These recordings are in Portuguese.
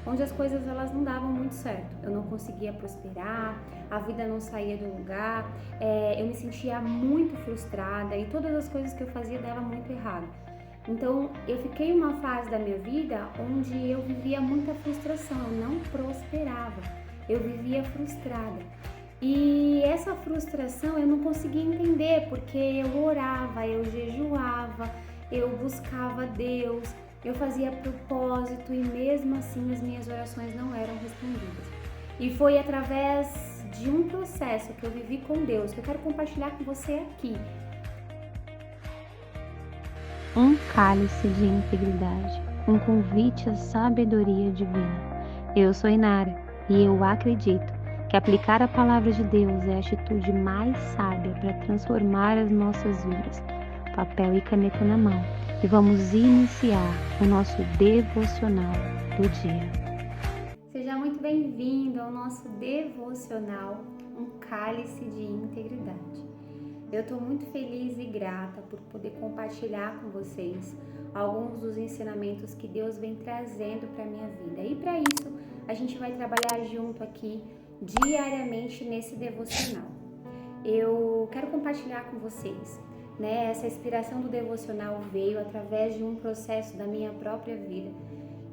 onde as coisas elas não davam muito certo. Eu não conseguia prosperar, a vida não saía do lugar, eu me sentia muito frustrada e todas as coisas que eu fazia davam muito errado. Então, eu fiquei uma fase da minha vida onde eu vivia muita frustração, eu não prosperava, eu vivia frustrada. E essa frustração eu não conseguia entender, porque eu orava, eu jejuava, eu buscava Deus, eu fazia propósito e mesmo assim as minhas orações não eram respondidas. E foi através de um processo que eu vivi com Deus, que eu quero compartilhar com você aqui. Um cálice de integridade, um convite à sabedoria divina. Eu sou Inara e eu acredito que aplicar a palavra de Deus é a atitude mais sábia para transformar as nossas vidas. Papel e caneta na mão e vamos iniciar o nosso devocional do dia. Seja muito bem-vindo ao nosso devocional, um cálice de integridade. Eu estou muito feliz e grata por poder compartilhar com vocês alguns dos ensinamentos que Deus vem trazendo para a minha vida. E para isso, a gente vai trabalhar junto aqui diariamente nesse devocional. Eu quero compartilhar com vocês, essa inspiração do devocional veio através de um processo da minha própria vida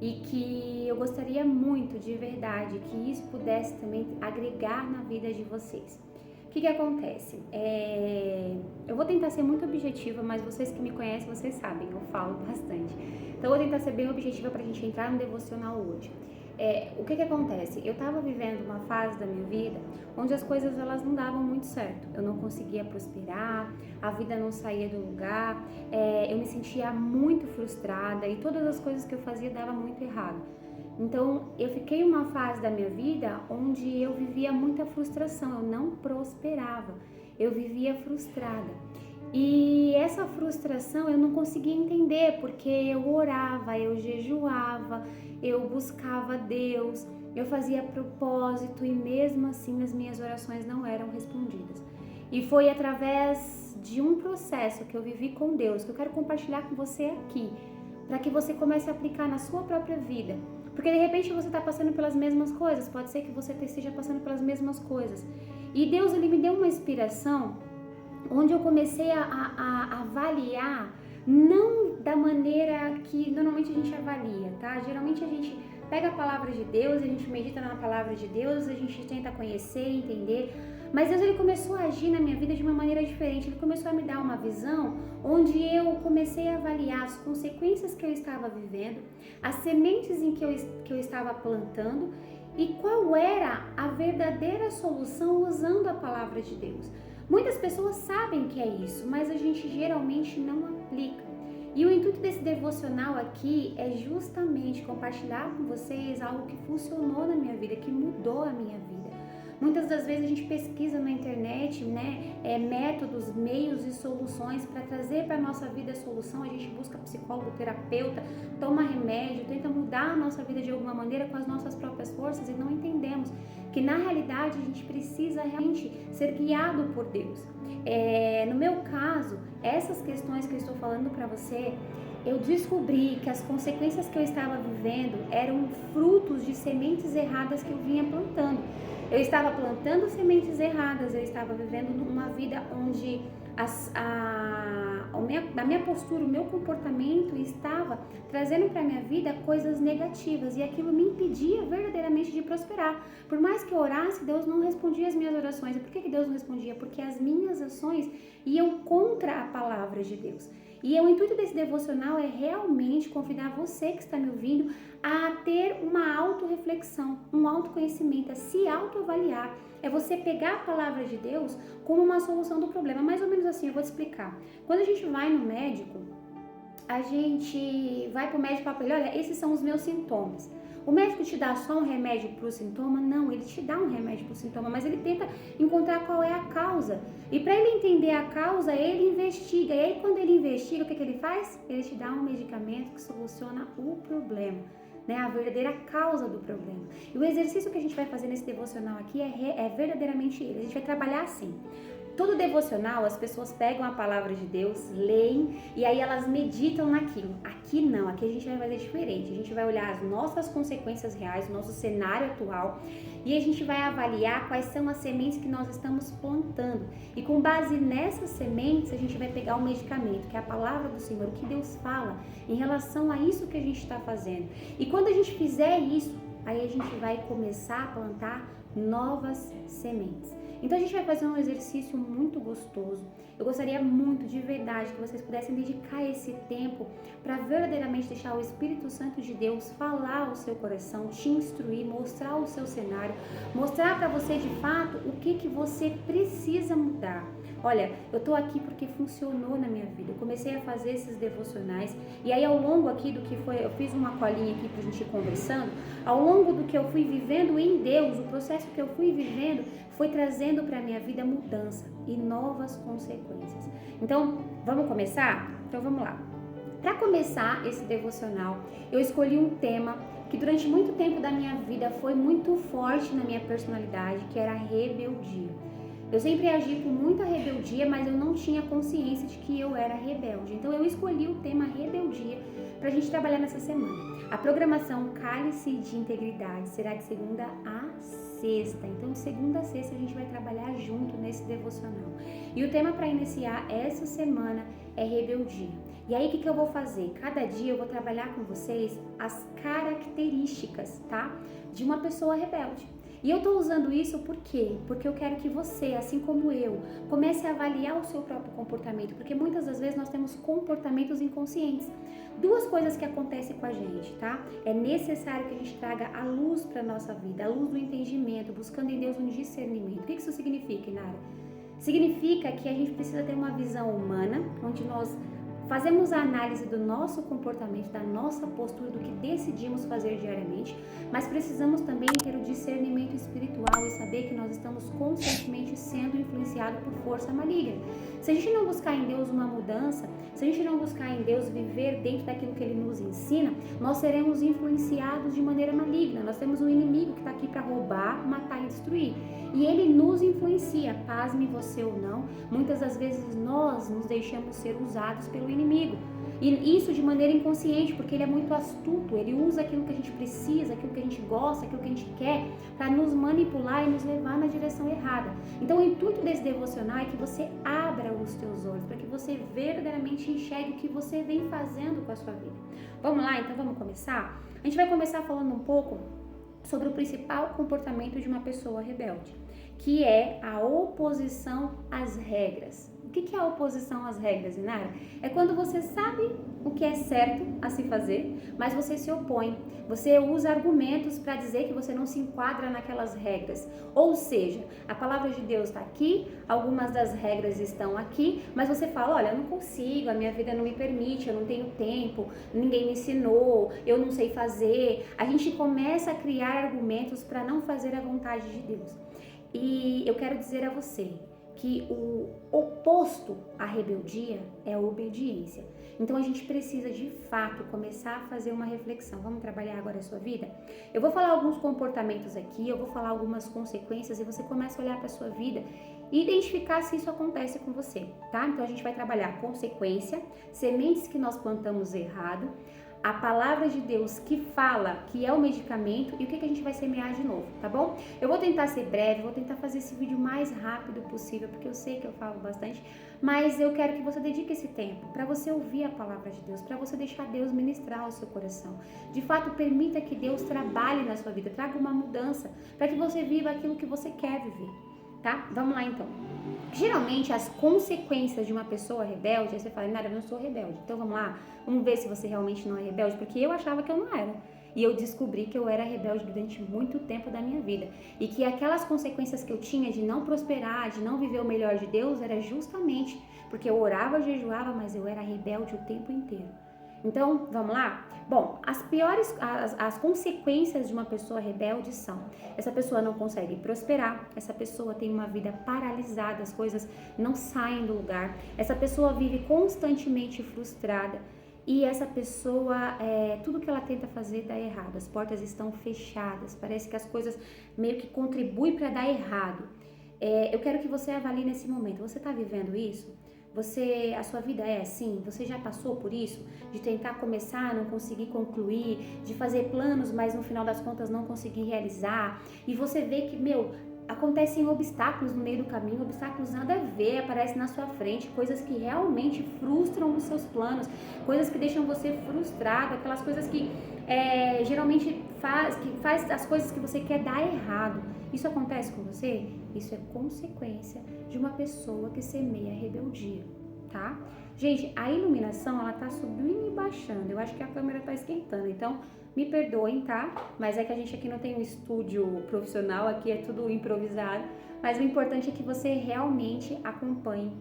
e que eu gostaria muito, de verdade, que isso pudesse também agregar na vida de vocês. O que acontece? Eu vou tentar ser muito objetiva, mas vocês que me conhecem, vocês sabem, eu falo bastante. Então eu vou tentar ser bem objetiva para a gente entrar no devocional hoje. O que acontece? Eu estava vivendo uma fase da minha vida onde as coisas elas não davam muito certo. Eu não conseguia prosperar, a vida não saía do lugar, eu me sentia muito frustrada e todas as coisas que eu fazia davam muito errado. Então, eu fiquei uma fase da minha vida onde eu vivia muita frustração, eu não prosperava, eu vivia frustrada. E essa frustração eu não conseguia entender, porque eu orava, eu jejuava, eu buscava Deus, eu fazia propósito e mesmo assim as minhas orações não eram respondidas. E foi através de um processo que eu vivi com Deus, que eu quero compartilhar com você aqui, para que você comece a aplicar na sua própria vida. Porque de repente você está passando pelas mesmas coisas, pode ser que você esteja passando pelas mesmas coisas. E Deus ele me deu uma inspiração onde eu comecei a avaliar, não da maneira que normalmente a gente avalia, tá? Geralmente a gente pega a palavra de Deus, a gente medita na palavra de Deus, a gente tenta conhecer, entender, mas Deus ele começou a agir na minha vida de uma maneira diferente. Ele começou a me dar uma visão onde eu comecei a avaliar as consequências que eu estava vivendo, as sementes em que eu estava plantando e qual era a verdadeira solução usando a palavra de Deus. Muitas pessoas sabem que é isso, mas a gente geralmente não aplica. E o intuito desse devocional aqui é justamente compartilhar com vocês algo que funcionou na minha vida, que mudou a minha vida. Muitas das vezes a gente pesquisa na internet, métodos, meios e soluções para trazer para a nossa vida a solução. A gente busca psicólogo, terapeuta, toma remédio, tenta mudar a nossa vida de alguma maneira com as nossas próprias forças e não entendemos que na realidade a gente precisa realmente ser guiado por Deus. No meu caso, essas questões que eu estou falando para você, eu descobri que as consequências que eu estava vivendo eram frutos de sementes erradas que eu vinha plantando. Eu estava plantando sementes erradas, eu estava vivendo uma vida onde a minha postura, o meu comportamento estava trazendo para a minha vida coisas negativas e aquilo me impedia verdadeiramente de prosperar. Por mais que eu orasse, Deus não respondia as minhas orações. E por que Deus não respondia? Porque as minhas ações iam contra a palavra de Deus. E o intuito desse devocional é realmente convidar você que está me ouvindo a ter uma autorreflexão, um autoconhecimento, a se autoavaliar. É você pegar a palavra de Deus como uma solução do problema. Mais ou menos assim, eu vou te explicar. Quando a gente vai no médico, a gente vai pro médico e fala pra ele, olha, esses são os meus sintomas. O médico te dá só um remédio pro sintoma? Não, ele te dá um remédio pro sintoma, mas ele tenta encontrar qual é a causa. E para ele entender a causa, ele investiga. E aí, quando ele investiga, o que ele faz? Ele te dá um medicamento que soluciona o problema, a verdadeira causa do problema. E o exercício que a gente vai fazer nesse devocional aqui é verdadeiramente ele. A gente vai trabalhar assim. todo devocional, as pessoas pegam a palavra de Deus, leem e aí elas meditam naquilo. Aqui não, aqui a gente vai fazer diferente. A gente vai olhar as nossas consequências reais, o nosso cenário atual e a gente vai avaliar quais são as sementes que nós estamos plantando. E com base nessas sementes, a gente vai pegar o medicamento, que é a palavra do Senhor, o que Deus fala em relação a isso que a gente está fazendo. E quando a gente fizer isso, aí a gente vai começar a plantar novas sementes. Então a gente vai fazer um exercício muito gostoso. Eu gostaria muito, de verdade, que vocês pudessem dedicar esse tempo para verdadeiramente deixar o Espírito Santo de Deus falar ao seu coração, te instruir, mostrar o seu cenário, mostrar para você de fato o que você precisa mudar. Olha, eu tô aqui porque funcionou na minha vida. Eu comecei a fazer esses devocionais e aí ao longo aqui do que foi, eu fiz uma colinha aqui pra gente ir conversando, ao longo do que eu fui vivendo em Deus, o processo que eu fui vivendo foi trazendo pra minha vida mudança e novas consequências. Então, vamos começar? Então vamos lá. Para começar esse devocional, eu escolhi um tema que durante muito tempo da minha vida foi muito forte na minha personalidade, que era a rebeldia. Eu sempre agi com muita rebeldia, mas eu não tinha consciência de que eu era rebelde. Então eu escolhi o tema rebeldia para a gente trabalhar nessa semana. A programação Cálice de Integridade será de segunda a sexta. Então de segunda a sexta a gente vai trabalhar junto nesse devocional. E o tema para iniciar essa semana é rebeldia. E aí o que eu vou fazer? Cada dia eu vou trabalhar com vocês as características, tá? De uma pessoa rebelde. E eu tô usando isso por quê? Porque eu quero que você, assim como eu, comece a avaliar o seu próprio comportamento, porque muitas das vezes nós temos comportamentos inconscientes. Duas coisas que acontecem com a gente, tá? É necessário que a gente traga a luz para nossa vida, a luz do entendimento, buscando em Deus um discernimento. O que isso significa, Inara? Significa que a gente precisa ter uma visão humana, onde nós fazemos a análise do nosso comportamento, da nossa postura, do que decidimos fazer diariamente, mas precisamos também ter o discernimento espiritual e saber que nós estamos constantemente sendo influenciados por força maligna. Se a gente não buscar em Deus uma mudança, se a gente não buscar em Deus viver dentro daquilo que Ele nos ensina, nós seremos influenciados de maneira maligna. Nós temos um inimigo que está aqui para roubar, matar e destruir. E ele nos influencia, pasme você ou não, muitas das vezes nós nos deixamos ser usados pelo inimigo. E isso de maneira inconsciente, porque ele é muito astuto, ele usa aquilo que a gente precisa, aquilo que a gente gosta, aquilo que a gente quer, para nos manipular e nos levar na direção errada. Então o intuito desse devocional é que você abra os teus olhos, para que você verdadeiramente enxergue o que você vem fazendo com a sua vida. Vamos lá, então vamos começar? A gente vai começar falando um pouco sobre o principal comportamento de uma pessoa rebelde, que é a oposição às regras. O que é a oposição às regras, Inara? É quando você sabe o que é certo a se fazer, mas você se opõe. Você usa argumentos para dizer que você não se enquadra naquelas regras. Ou seja, a palavra de Deus está aqui, algumas das regras estão aqui, mas você fala, olha, eu não consigo, a minha vida não me permite, eu não tenho tempo, ninguém me ensinou, eu não sei fazer. A gente começa a criar argumentos para não fazer a vontade de Deus. E eu quero dizer a você que o oposto à rebeldia é a obediência. Então a gente precisa de fato começar a fazer uma reflexão. Vamos trabalhar agora a sua vida? Eu vou falar alguns comportamentos aqui, eu vou falar algumas consequências e você começa a olhar para a sua vida e identificar se isso acontece com você, tá? Então a gente vai trabalhar consequência, sementes que nós plantamos errado, a palavra de Deus que fala que é o medicamento e o que a gente vai semear de novo, tá bom? Eu vou tentar ser breve, vou tentar fazer esse vídeo o mais rápido possível, porque eu sei que eu falo bastante, mas eu quero que você dedique esse tempo para você ouvir a palavra de Deus, para você deixar Deus ministrar o seu coração. De fato, permita que Deus trabalhe na sua vida, traga uma mudança, para que você viva aquilo que você quer viver, tá? Vamos lá então. Geralmente as consequências de uma pessoa rebelde, aí você fala, Nara, eu não sou rebelde, então vamos lá, vamos ver se você realmente não é rebelde, porque eu achava que eu não era, e eu descobri que eu era rebelde durante muito tempo da minha vida, e que aquelas consequências que eu tinha de não prosperar, de não viver o melhor de Deus, era justamente porque eu orava, jejuava, mas eu era rebelde o tempo inteiro. Então, vamos lá? Bom, as consequências de uma pessoa rebelde são: essa pessoa não consegue prosperar, essa pessoa tem uma vida paralisada, as coisas não saem do lugar, essa pessoa vive constantemente frustrada e essa pessoa, tudo que ela tenta fazer dá errado, as portas estão fechadas, parece que as coisas meio que contribuem para dar errado. Eu quero que você avalie nesse momento. Você está vivendo isso? A sua vida é assim? Você já passou por isso? De tentar começar, não conseguir concluir, de fazer planos, mas no final das contas não conseguir realizar. E você vê que, acontecem obstáculos no meio do caminho, obstáculos nada a ver, aparecem na sua frente, coisas que realmente frustram os seus planos, coisas que deixam você frustrado, aquelas coisas que geralmente faz as coisas que você quer dar errado. Isso acontece com você? Isso é consequência de uma pessoa que semeia rebeldia, tá? Gente, a iluminação, ela tá subindo e baixando. Eu acho que a câmera tá esquentando, então me perdoem, tá? Mas é que a gente aqui não tem um estúdio profissional, aqui é tudo improvisado. Mas o importante é que você realmente acompanhe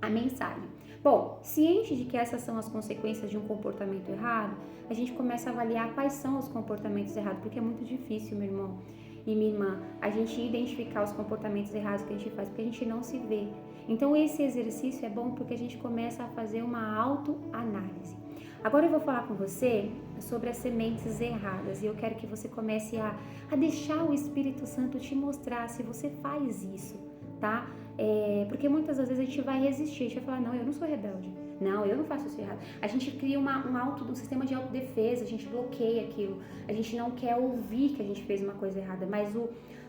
a mensagem. Bom, ciente de que essas são as consequências de um comportamento errado, a gente começa a avaliar quais são os comportamentos errados, porque é muito difícil, meu irmão e minha irmã, a gente identificar os comportamentos errados que a gente faz, porque a gente não se vê. Então esse exercício é bom porque a gente começa a fazer uma autoanálise. Agora eu vou falar com você sobre as sementes erradas e eu quero que você comece a deixar o Espírito Santo te mostrar se você faz isso, tá? Porque muitas das vezes a gente vai resistir, a gente vai falar, não, eu não sou rebelde, não, eu não faço isso errado. A gente cria um sistema de autodefesa, a gente bloqueia aquilo, a gente não quer ouvir que a gente fez uma coisa errada,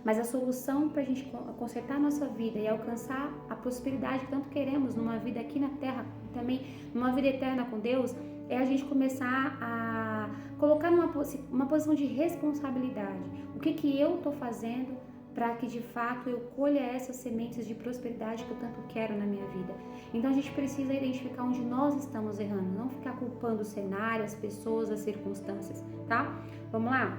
mas a solução para a gente consertar a nossa vida e alcançar a prosperidade que tanto queremos numa vida aqui na Terra, também numa vida eterna com Deus, é a gente começar a colocar uma posição de responsabilidade. O que eu estou fazendo para que de fato eu colha essas sementes de prosperidade que eu tanto quero na minha vida. Então a gente precisa identificar onde nós estamos errando, não ficar culpando o cenário, as pessoas, as circunstâncias, tá? Vamos lá?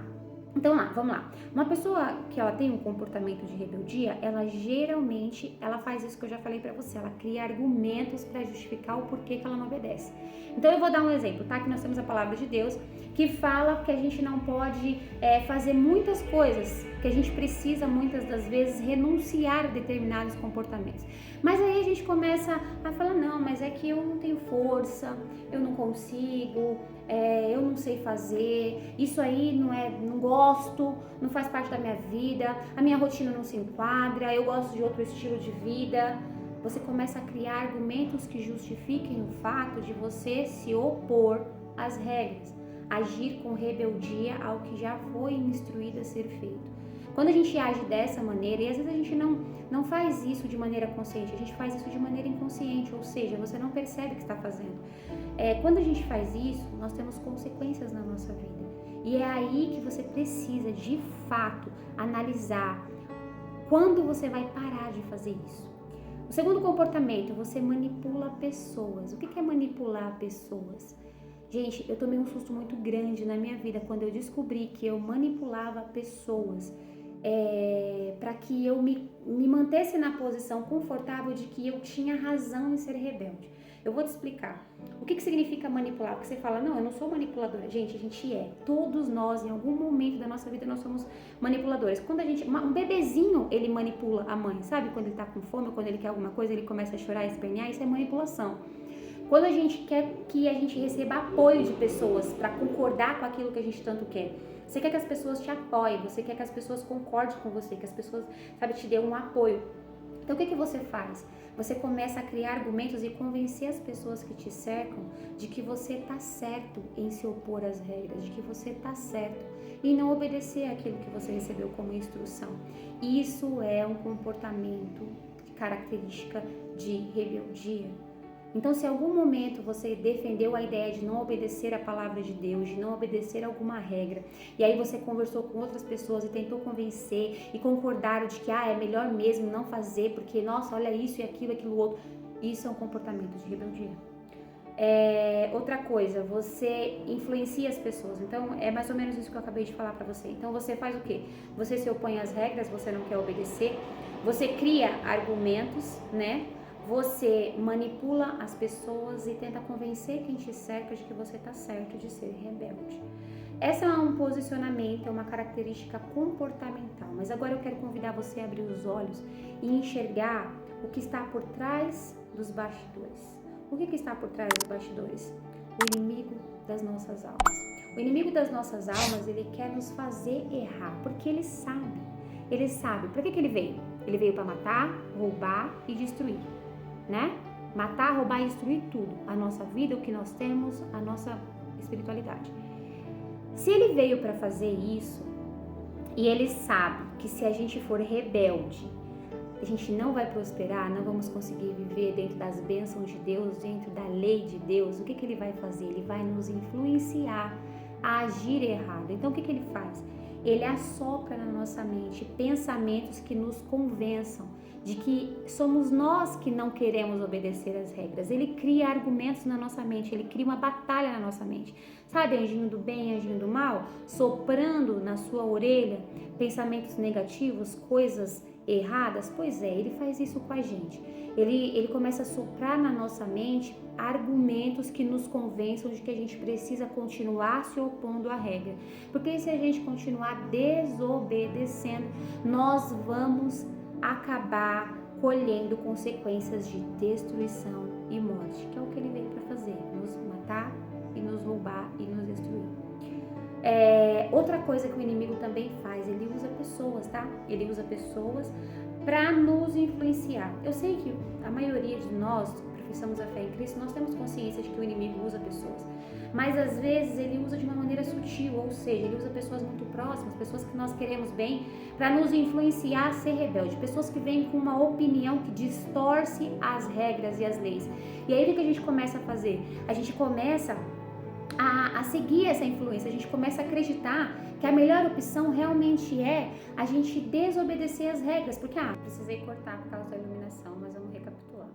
Então vamos lá. Uma pessoa que ela tem um comportamento de rebeldia, ela geralmente faz isso que eu já falei pra você, ela cria argumentos para justificar o porquê que ela não obedece. Então eu vou dar um exemplo, tá? Que nós temos a palavra de Deus que fala que a gente não pode fazer muitas coisas, que a gente precisa muitas das vezes renunciar a determinados comportamentos. Mas aí a gente começa a falar, não, mas é que eu não tenho força, eu não consigo, eu não sei fazer, isso aí não gosto, não faz parte da minha vida, a minha rotina não se enquadra, eu gosto de outro estilo de vida. Você começa a criar argumentos que justifiquem o fato de você se opor às regras, agir com rebeldia ao que já foi instruído a ser feito. Quando a gente age dessa maneira, e às vezes a gente não faz isso de maneira consciente, a gente faz isso de maneira inconsciente, ou seja, você não percebe que está fazendo. Quando a gente faz isso, nós temos consequências na nossa vida. E é aí que você precisa, de fato, analisar quando você vai parar de fazer isso. O segundo comportamento, você manipula pessoas. O que é manipular pessoas? Gente, eu tomei um susto muito grande na minha vida quando eu descobri que eu manipulava pessoas para que eu me mantesse na posição confortável de que eu tinha razão em ser rebelde. Eu vou te explicar. O que significa manipular? Porque você fala, não, eu não sou manipuladora. Gente, a gente é. Todos nós, em algum momento da nossa vida, nós somos manipuladores. Quando um bebezinho, ele manipula a mãe, sabe? Quando ele tá com fome, ou quando ele quer alguma coisa, ele começa a chorar e espernear, isso é manipulação. Quando a gente quer que a gente receba apoio de pessoas para concordar com aquilo que a gente tanto quer, você quer que as pessoas te apoiem, você quer que as pessoas concordem com você, que as pessoas, te dêem um apoio. Então o que você faz? Você começa a criar argumentos e convencer as pessoas que te cercam de que você está certo em se opor às regras, de que você está certo em não obedecer aquilo que você recebeu como instrução. Isso é um comportamento característica de rebeldia. Então, se em algum momento você defendeu a ideia de não obedecer a palavra de Deus, de não obedecer a alguma regra, e aí você conversou com outras pessoas e tentou convencer e concordaram de que é melhor mesmo não fazer, porque, nossa, olha isso e aquilo outro, isso é um comportamento de rebeldia. Outra coisa, você influencia as pessoas. Então, é mais ou menos isso que eu acabei de falar pra você. Então, você faz o quê? Você se opõe às regras, você não quer obedecer, você cria argumentos, né? Você manipula as pessoas e tenta convencer quem te cerca de que você está certo de ser rebelde. Essa é um posicionamento, é uma característica comportamental. Mas agora eu quero convidar você a abrir os olhos e enxergar o que está por trás dos bastidores. O que está por trás dos bastidores? O inimigo das nossas almas. O inimigo das nossas almas, ele quer nos fazer errar, porque ele sabe. Ele sabe. Para que ele veio? Ele veio para matar, roubar e destruir, né? Matar, roubar e destruir tudo. A nossa vida, o que nós temos, a nossa espiritualidade. Se ele veio para fazer isso, e ele sabe que se a gente for rebelde, a gente não vai prosperar, não vamos conseguir viver dentro das bênçãos de Deus, dentro da lei de Deus, o que ele vai fazer? Ele vai nos influenciar a agir errado. Então, o que ele faz? Ele assopra na nossa mente pensamentos que nos convençam de que somos nós que não queremos obedecer às regras. Ele cria argumentos na nossa mente, ele cria uma batalha na nossa mente. Sabe, anjinho do bem, anjinho do mal, soprando na sua orelha pensamentos negativos, coisas erradas? Pois é, ele faz isso com a gente. Ele começa a soprar na nossa mente argumentos que nos convençam de que a gente precisa continuar se opondo à regra. Porque se a gente continuar desobedecendo, nós vamos acabar colhendo consequências de destruição e morte, que é o que ele veio para fazer, nos matar e nos roubar e nos destruir. Outra coisa que o inimigo também faz, ele usa pessoas, tá? Ele usa pessoas para nos influenciar. Eu sei que a maioria de nós professamos a fé em Cristo, nós temos consciência de que o inimigo usa pessoas, mas às vezes ele usa de uma maneira sutil, ou seja, ele usa pessoas muito próximas, pessoas que nós queremos bem, para nos influenciar a ser rebelde, pessoas que vêm com uma opinião que distorce as regras e as leis. E aí o que a gente começa a fazer? A gente começa a seguir essa influência, a gente começa a acreditar que a melhor opção realmente é a gente desobedecer as regras, porque precisei cortar por causa da iluminação, mas vamos recapitular.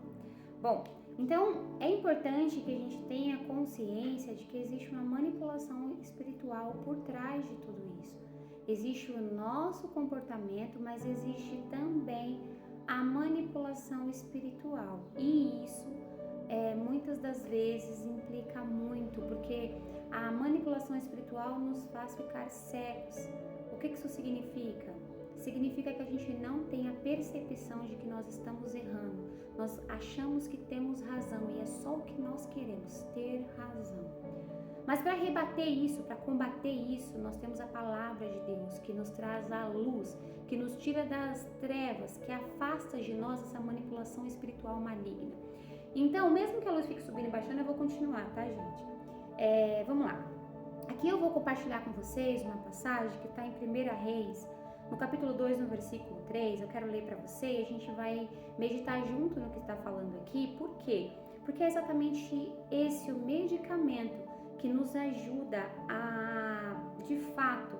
Bom, então é importante que a gente tenha consciência de que existe uma manipulação espiritual por trás de tudo isso. Existe o nosso comportamento, mas existe também a manipulação espiritual, e isso muitas das vezes implica muito, porque a manipulação espiritual nos faz ficar cegos. O que isso significa? Significa que a gente não tem a percepção de que nós estamos errando. Nós achamos que temos razão e é só o que nós queremos, ter razão. Mas para rebater isso, para combater isso, nós temos a palavra de Deus que nos traz a luz, que nos tira das trevas, que afasta de nós essa manipulação espiritual maligna. Então, mesmo que a luz fique subindo e baixando, eu vou continuar, tá, gente? Vamos lá. Aqui eu vou compartilhar com vocês uma passagem que está em 1 Reis, no capítulo 2, no versículo 3. Eu quero ler para você e a gente vai meditar junto no que está falando aqui. Por quê? Porque é exatamente esse o medicamento que nos ajuda a, de fato,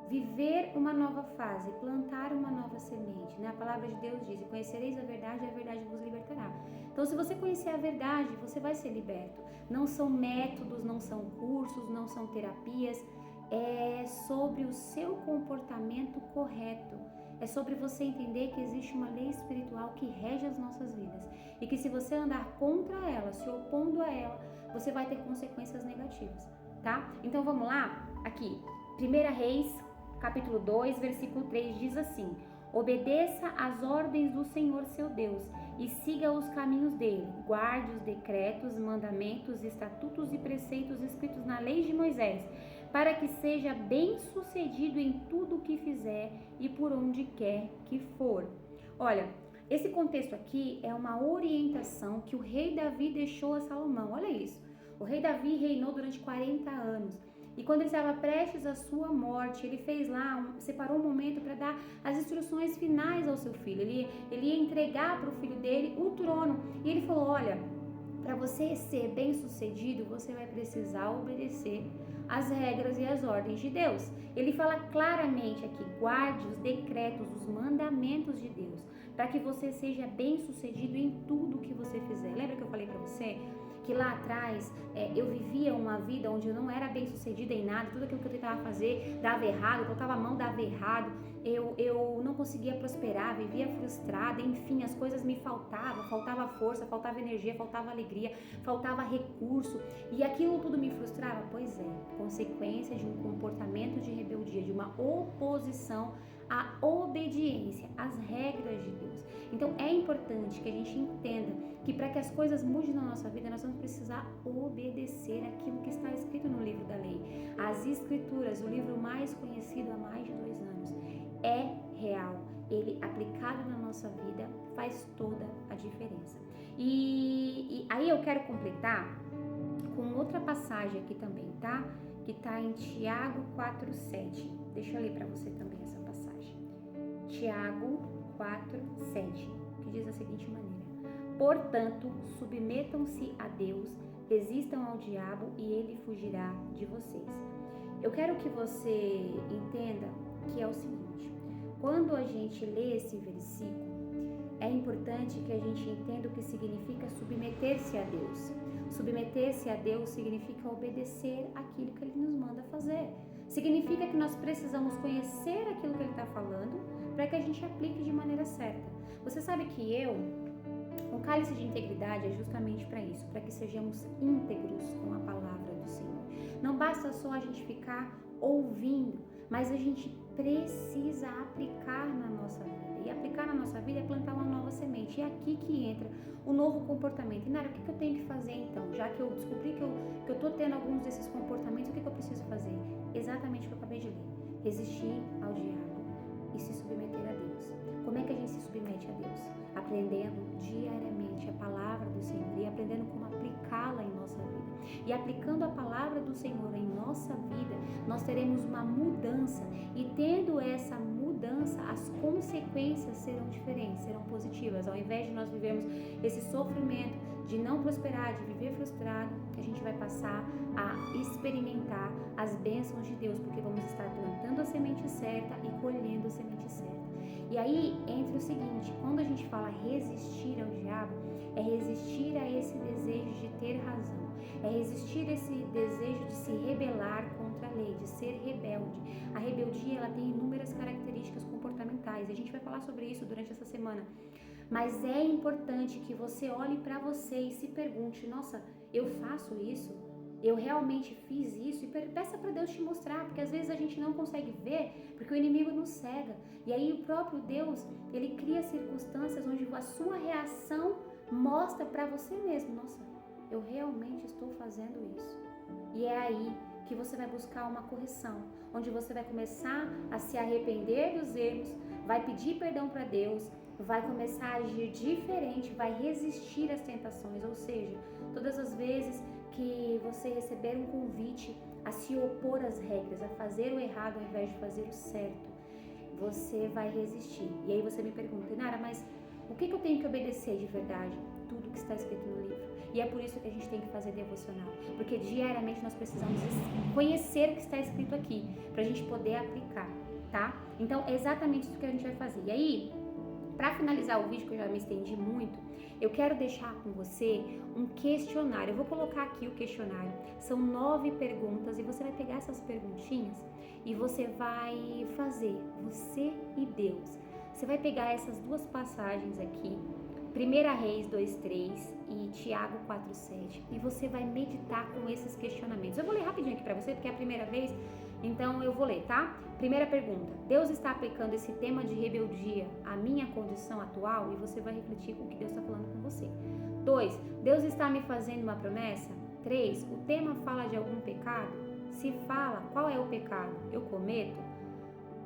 viver uma nova fase, plantar uma nova semente, né? A palavra de Deus diz: conhecereis a verdade e a verdade vos libertará. Então, se você conhecer a verdade, você vai ser liberto. Não são métodos, não são cursos, não são terapias, é sobre o seu comportamento correto. É sobre você entender que existe uma lei espiritual que rege as nossas vidas e que se você andar contra ela, se opondo a ela, você vai ter consequências negativas, tá? Então, vamos lá? Aqui, 1 Reis, capítulo 2, versículo 3, diz assim: obedeça às ordens do Senhor seu Deus e siga os caminhos dele, guarde os decretos, mandamentos, estatutos e preceitos escritos na lei de Moisés, para que seja bem sucedido em tudo o que fizer e por onde quer que for. Olha, esse contexto aqui é uma orientação que o rei Davi deixou a Salomão. Olha isso, o rei Davi reinou durante 40 anos. E quando ele estava prestes à sua morte, ele fez lá, separou um momento para dar as instruções finais ao seu filho. Ele ia entregar para o filho dele o trono. E ele falou: olha, para você ser bem sucedido, você vai precisar obedecer as regras e as ordens de Deus. Ele fala claramente aqui: guarde os decretos, os mandamentos de Deus, para que você seja bem sucedido em tudo que você fizer. Lembra que eu falei para você que lá atrás eu vivia uma vida onde eu não era bem sucedida em nada, tudo aquilo que eu tentava fazer dava errado, eu colocava a mão, dava errado, eu não conseguia prosperar, vivia frustrada, enfim, as coisas me faltava força, faltava energia, faltava alegria, faltava recurso, e aquilo tudo me frustrava. Pois é, consequência de um comportamento de rebeldia, de uma oposição à obediência às regras de Deus. Então é importante que a gente entenda que para que as coisas mudem na nossa vida, nós vamos precisar obedecer aquilo que está escrito no livro da lei. As escrituras, o livro mais conhecido há mais de 2 anos, é real. ele aplicado na nossa vida faz toda a diferença. E aí eu quero completar com outra passagem aqui também, tá? Que tá em Tiago 4:7. Deixa eu ler para você também essa passagem. Tiago 4:7, que diz da seguinte maneira: portanto, submetam-se a Deus, resistam ao diabo e ele fugirá de vocês. Eu quero que você entenda que é o seguinte: quando a gente lê esse versículo, é importante que a gente entenda o que significa submeter-se a Deus. Submeter-se a Deus significa obedecer aquilo que Ele nos manda fazer. Significa que nós precisamos conhecer aquilo que Ele está falando para que a gente aplique de maneira certa. Você sabe que o cálice de integridade é justamente para isso, para que sejamos íntegros com a palavra do Senhor. Não basta só a gente ficar ouvindo, mas a gente precisa aplicar na nossa vida. E aplicar na nossa vida é plantar uma nova semente. E é aqui que entra o novo comportamento. E Nara, o que eu tenho que fazer então? Já que eu descobri que eu estou tendo alguns desses comportamentos, o que eu preciso fazer? Exatamente o que eu acabei de ler. Resistir ao diabo e se submeter a Deus. Como é que a gente se submete a Deus? Aprendendo diariamente a palavra do Senhor e aprendendo como aplicá-la em nossa vida. E aplicando a palavra do Senhor em nossa vida, nós teremos uma mudança. E tendo essa mudança, as consequências serão diferentes, serão positivas. Ao invés de nós vivermos esse sofrimento de não prosperar, de viver frustrado, a gente vai passar a experimentar as bênçãos de Deus, porque vamos estar plantando a semente certa e colhendo a semente certa. E aí entra o seguinte: quando a gente fala resistir ao diabo, é resistir a esse desejo de ter razão, é resistir a esse desejo de se rebelar contra a lei, de ser rebelde. A rebeldia, ela tem inúmeras características comportamentais, a gente vai falar sobre isso durante essa semana. Mas é importante que você olhe para você e se pergunte: nossa, eu faço isso? Eu realmente fiz isso? E peça para Deus te mostrar, porque às vezes a gente não consegue ver, porque o inimigo nos cega. E aí o próprio Deus, ele cria circunstâncias onde a sua reação mostra para você mesmo: nossa, eu realmente estou fazendo isso. E é aí que você vai buscar uma correção, onde você vai começar a se arrepender dos erros, vai pedir perdão para Deus, vai começar a agir diferente, vai resistir às tentações. Ou seja, todas as vezes que você receber um convite a se opor às regras, a fazer o errado ao invés de fazer o certo, você vai resistir. E aí você me pergunta: Nara, mas o que eu tenho que obedecer de verdade? Tudo que está escrito no livro. E é por isso que a gente tem que fazer devocional, porque diariamente nós precisamos conhecer o que está escrito aqui, para a gente poder aplicar, tá? Então é exatamente isso que a gente vai fazer. E aí, para finalizar o vídeo, que eu já me estendi muito, eu quero deixar com você um questionário. Eu vou colocar aqui o questionário. São 9 perguntas e você vai pegar essas perguntinhas e você vai fazer, você e Deus. Você vai pegar essas duas passagens aqui, 1 Reis 2:3 e Tiago 4:7, e você vai meditar com esses questionamentos. Eu vou ler rapidinho aqui para você, porque é a primeira vez, então eu vou ler, tá? Primeira pergunta: Deus está aplicando esse tema de rebeldia à minha condição atual? E você vai refletir com o que Deus está falando com você. 2. Deus está me fazendo uma promessa? 3. O tema fala de algum pecado? Se fala, qual é o pecado? Eu cometo?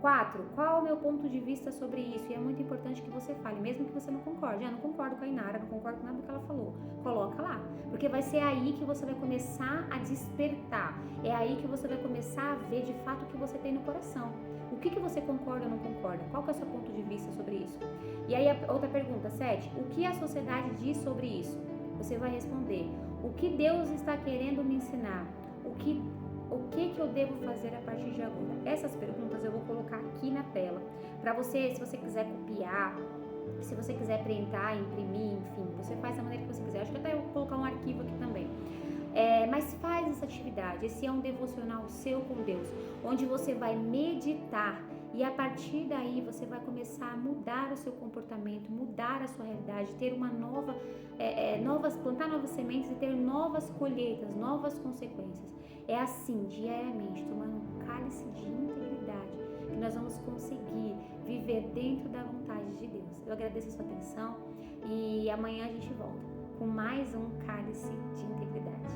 4. Qual é o meu ponto de vista sobre isso? E é muito importante que você fale, mesmo que você não concorde. Não concordo com a Inara, não concordo com nada que ela falou. Coloca lá, porque vai ser aí que você vai começar a despertar. É aí que você vai começar a ver de fato o que você tem no coração. O que você concorda ou não concorda? Qual que é o seu ponto de vista sobre isso? E aí a outra pergunta, 7. O que a sociedade diz sobre isso? Você vai responder: o que Deus está querendo me ensinar? O que eu devo fazer a partir de agora? Essas perguntas eu vou colocar aqui na tela para você, se você quiser copiar, se você quiser printar, imprimir, enfim, você faz da maneira que você quiser. Acho que até eu vou colocar um arquivo aqui também. Mas faz essa atividade. Esse é um devocional seu com Deus, onde você vai meditar e a partir daí você vai começar a mudar o seu comportamento, mudar a sua realidade, ter uma plantar novas sementes e ter novas colheitas, novas consequências. É assim, diariamente, tomando um cálice de integridade, que nós vamos conseguir viver dentro da vontade de Deus. Eu agradeço a sua atenção e amanhã a gente volta com mais um cálice de integridade.